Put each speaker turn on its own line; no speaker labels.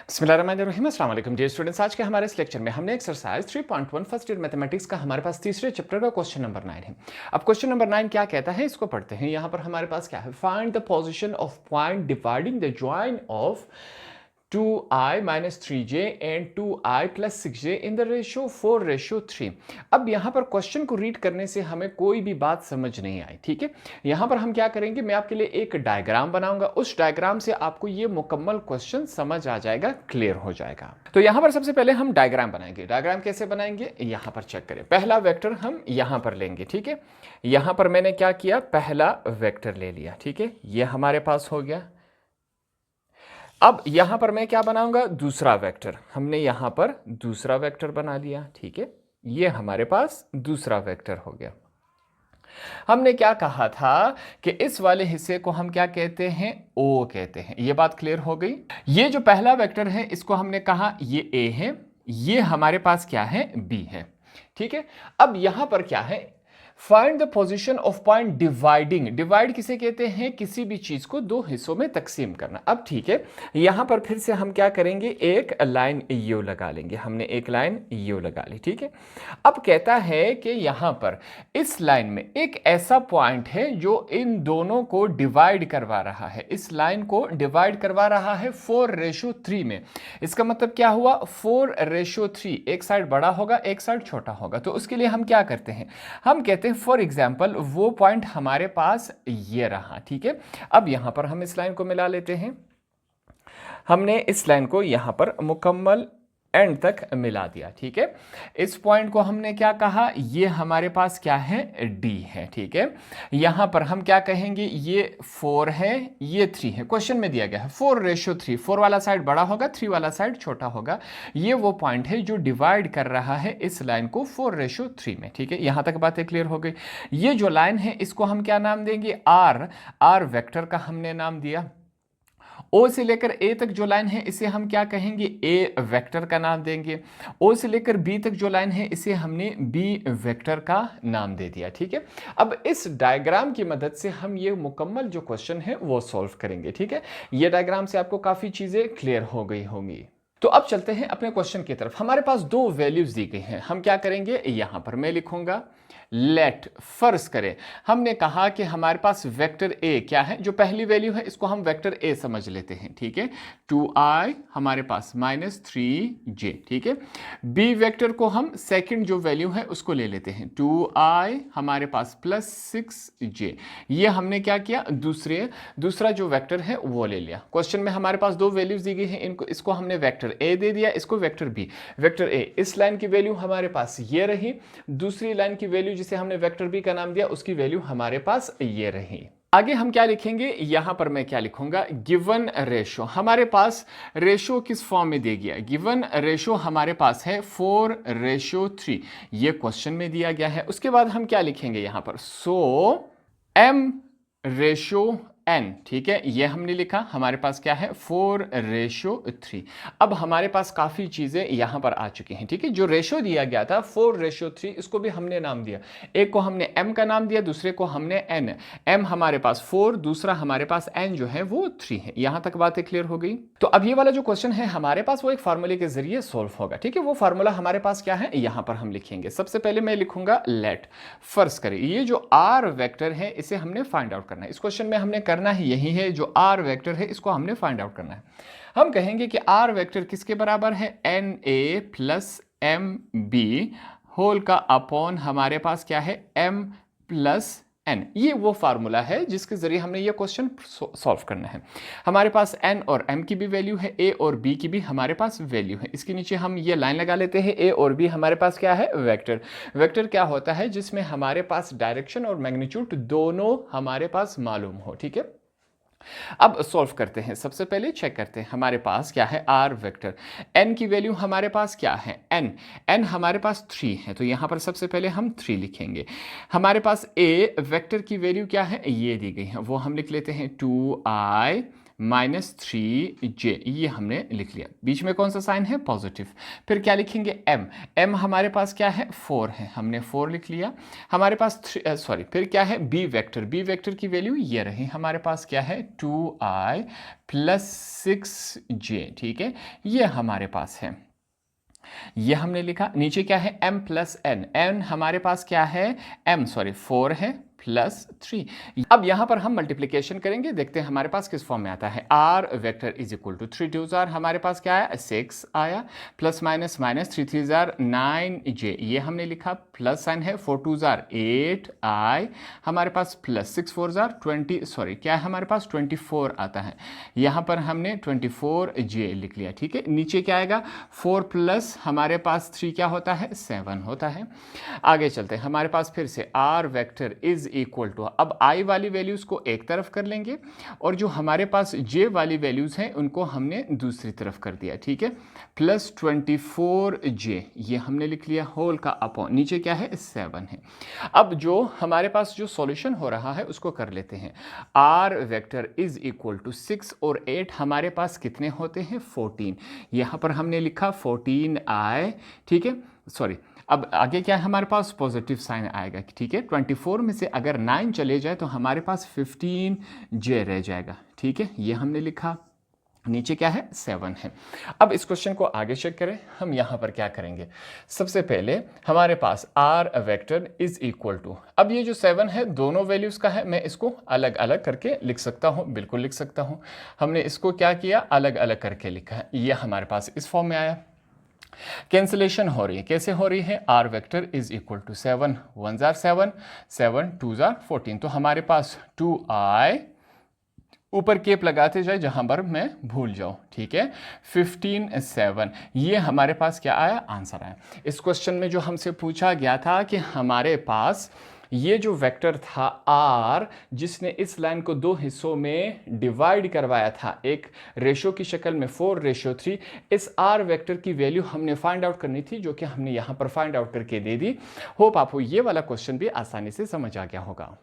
बिस्मिल्लाहिर्रहमानिर्रहीम। अस्सलाम वालेकुम डियर स्टूडेंट्स। आज के हमारे इस लेक्चर में हमने एक्सरसाइज 3.1 फर्स्ट ईयर मैथमेटिक्स का हमारे पास तीसरे चैप्टर का क्वेश्चन नंबर 9 है। अब क्वेश्चन नंबर 9 क्या कहता है इसको पढ़ते हैं। यहाँ पर हमारे पास क्या है, find the position of point dividing the join of 2i minus 3j and 2i plus 6j in the ratio 4:3। अब यहाँ पर क्वेश्चन को रीड करने से हमें कोई भी बात समझ नहीं आई, ठीक है। यहाँ पर हम क्या करेंगे, मैं आपके लिए एक डायग्राम बनाऊंगा, उस डायग्राम से आपको ये मुकम्मल क्वेश्चन समझ आ जाएगा, क्लियर हो जाएगा। तो यहाँ पर सबसे पहले हम डायग्राम बनाएंगे। डायग्राम कैसे बनाएंगे, यहाँ पर चेक करें। पहला वेक्टर हम यहाँ पर लेंगे, ठीक है। यहाँ पर मैंने क्या किया, पहला वेक्टर ले लिया, ठीक है। ये हमारे पास हो गया। अब यहां पर मैं क्या बनाऊंगा, दूसरा वेक्टर। हमने यहां पर दूसरा वेक्टर बना लिया, ठीक है। ये हमारे पास दूसरा वेक्टर हो गया। हमने क्या कहा था कि इस वाले हिस्से को हम क्या कहते हैं, ओ कहते हैं। ये बात क्लियर हो गई। ये जो पहला वेक्टर है इसको हमने कहा ये ए है, ये हमारे पास क्या है, बी है, ठीक है। अब यहां पर क्या है, find the position of point dividing. Divide किसे कहते हैं, किसी भी चीज को दो हिस्सों में तकसीम करना। अब ठीक है, यहां पर फिर से हम क्या करेंगे, एक लाइन यू लगा लेंगे। हमने एक लाइन यू लगा ली, ठीक है। अब कहता है कि यहां पर इस लाइन में एक ऐसा पॉइंट है जो इन दोनों को डिवाइड करवा रहा है। इस लाइन को डिवाइड करवा रहा है 4:3 में। इसका मतलब क्या हुआ, 4:3। एक साइड बड़ा होगा, एक साइड छोटा होगा। तो उसके लिए हम क्या करते हैं, हम कहते हैं फॉर एग्जाम्पल वो पॉइंट हमारे पास ये रहा, ठीक है। अब यहां पर हम इस लाइन को मिला लेते हैं। हमने इस लाइन को यहां पर मुकम्मल एंड तक मिला दिया, ठीक है। इस पॉइंट को हमने क्या कहा, ये हमारे पास क्या है, डी है, ठीक है। यहां पर हम क्या कहेंगे, ये 4 है, ये 3 है। क्वेश्चन में दिया गया है 4:3। 4 वाला साइड बड़ा होगा, 3 वाला साइड छोटा होगा। ये वो पॉइंट है जो डिवाइड कर रहा है इस लाइन को 4:3 में, ठीक है। यहां तक बातें क्लियर हो गई। ये जो लाइन है इसको हम क्या नाम देंगे, आर वेक्टर का हमने नाम दिया। ओ से लेकर ए तक जो लाइन है इसे हम क्या कहेंगे, ए वेक्टर का नाम देंगे। ओ से लेकर बी तक जो लाइन है इसे हमने बी वेक्टर का नाम दे दिया, ठीक है। अब इस डायग्राम की मदद से हम ये मुकम्मल जो क्वेश्चन है वो सॉल्व करेंगे, ठीक है। ये डायग्राम से आपको काफी चीजें क्लियर हो गई होंगी। तो अब चलते हैं अपने क्वेश्चन की तरफ। हमारे पास दो वैल्यूज दी गई हैं। हम क्या करेंगे, यहां पर मैं लिखूंगा लेट। फर्ज करें हमने कहा कि हमारे पास वेक्टर ए क्या है, जो पहली वैल्यू है इसको हम वेक्टर ए समझ लेते हैं, ठीक है। 2i हमारे पास -3j, ठीक है। बी वेक्टर को हम सेकंड जो वैल्यू है उसको ले लेते हैं, 2i हमारे पास +6j। ये हमने क्या किया, दूसरा जो वेक्टर है वो ले लिया। क्वेश्चन में हमारे पास दो वैल्यूज दी गई है, इसको हमने वेक्टर ए दे दिया, इसको वेक्टर बी। वेक्टर ए, इस लाइन की वैल्यू हमारे पास ये रही, दूसरी लाइन की वैल्यू जिसे हमने वेक्टर बी का नाम दिया उसकी वैल्यू हमारे पास ये रही। आगे हम क्या लिखेंगे, यहां पर मैं क्या लिखूंगा, गिवन रेशो। हमारे पास रेशो किस फॉर्म में दे गया, गिवन रेशो हमारे पास है 4:3। ये क्वेश्चन में दिया गया है। उसके बाद हम क्या लिखेंगे यहां पर, सो m/n, ठीक है। ये हमने लिखा, हमारे पास क्या है 4:3। अब हमारे पास काफी चीजें यहां पर आ चुकी हैं, ठीक है। जो रेशो दिया गया था 4:3, इसको भी हमने नाम दिया। एक को हमने m का नाम दिया, दूसरे को हमने n। m हमारे पास 4, दूसरा हमारे पास n जो है वो 3 है। यहां तक बातें क्लियर हो गई। तो अब ये वाला जो क्वेश्चन है हमारे पास वो एक फार्मूले के जरिए सोल्व होगा, ठीक है। वो फार्मूला हमारे पास क्या है, यहां पर हम लिखेंगे। सबसे पहले मैं लिखूंगा लेट। फर्ज करें ये जो r वेक्टर है इसे हमने फाइंड आउट करना है। इस क्वेश्चन में हमने करना ही यही है, जो r वेक्टर है इसको हमने फाइंड आउट करना है। हम कहेंगे कि r वेक्टर किसके बराबर है, na + mb होल का अपॉन हमारे पास क्या है, m + n। ये वो फार्मूला है जिसके जरिए हमने ये क्वेश्चन सॉल्व करना है। हमारे पास n और m की भी वैल्यू है, a और b की भी हमारे पास वैल्यू है। इसके नीचे हम ये लाइन लगा लेते हैं, a और b हमारे पास क्या है, वेक्टर। वेक्टर क्या होता है, जिसमें हमारे पास डायरेक्शन और मैग्नीट्यूड दोनों हमारे पास मालूम हो, ठीक है। अब सॉल्व करते हैं। सबसे पहले चेक करते हैं हमारे पास क्या है, r वेक्टर। n की वैल्यू हमारे पास क्या है, n हमारे पास 3 है, तो यहां पर सबसे पहले हम 3 लिखेंगे। हमारे पास a वेक्टर की वैल्यू क्या है, ये दी गई है, वो हम लिख लेते हैं 2i -3j, ये हमने लिख लिया। बीच में कौन सा साइन है? पॉजिटिव। फिर क्या लिखेंगे? m। m हमारे पास क्या है? 4 है, हमने 4 लिख लिया। हमारे पास फिर क्या है? b vector. b वेक्टर की वैल्यू ये रही हमारे पास, क्या है? 2i प्लस 6j, ठीक है, ये हमारे पास है, ये हमने लिखा। नीचे क्या है? m plus n। n हमारे पास क्या है? 4 है प्लस 3। अब यहां पर हम मल्टीप्लिकेशन करेंगे, देखते हैं हमारे पास किस फॉर्म में आता है। r vector is equal to 3 2 जार, हमारे पास क्या है? 6 आया, plus minus minus 3 3 jar 9j, ये हमने लिखा, प्लस साइन है, 4 2 जार 8i, हमारे पास प्लस 6 4 जार 20, क्या है हमारे पास? 24 आता है। यहां पर हमने 24j लिख लिया, ठीक है। नीचे क्या आएगा? 4 प्लस हमारे पास 3 क्या होता है? 7 होता है। आगे चलते हैं, हमारे पास फिर से r vector is equal to, अब i वाली वैल्यूज को एक तरफ कर लेंगे और जो हमारे पास j वाली वैल्यूज हैं उनको हमने दूसरी तरफ कर दिया, ठीक है, प्लस 24j, ये हमने लिख लिया, होल का अपॉन, नीचे क्या है? 7 है। अब जो हमारे पास जो सॉल्यूशन हो रहा है उसको कर लेते हैं। r vector is equal to 6 और 8 हमारे पास कितने होते हैं? 14। यहां पर हमने लिखा 14i, ठीक है, अब आगे क्या है हमारे पास? पॉजिटिव साइन आएगा, ठीक है। 24 में से अगर 9 चले जाए तो हमारे पास 15j रह जाएगा, ठीक है, ये हमने लिखा। नीचे क्या है? 7 है। अब इस क्वेश्चन को आगे चेक करें, हम यहां पर क्या करेंगे? सबसे पहले हमारे पास r vector is equal to, अब ये जो 7 है दोनों वैल्यूज का है, मैं इसको अलग अलग करके लिख सकता हूं, बिल्कुल लिख सकता हूं। हमने इसको क्या किया? अलग अलग करके लिखा है, ये हमारे पास इस फॉर्म में आया। कैंसिलेशन हो रही है, कैसे हो रही है? r vector is equal to 7 1 जार 7 7 2 जार 14, तो हमारे पास 2i, ऊपर केप लगाते जाए जहां पर मैं भूल जाऊं, ठीक है, 15 7, ये हमारे पास क्या आया? आंसर आया। इस क्वेश्चन में जो हमसे पूछा गया था कि हमारे पास ये जो वेक्टर था r, जिसने इस लाइन को दो हिस्सों में डिवाइड करवाया था, एक रेशो की शक्ल में 4:3, इस r वेक्टर की वैल्यू हमने फाइंड आउट करनी थी, जो कि हमने यहां पर फाइंड आउट करके दे दी। होप आपको ये वाला क्वेश्चन भी आसानी से समझ आ गया होगा।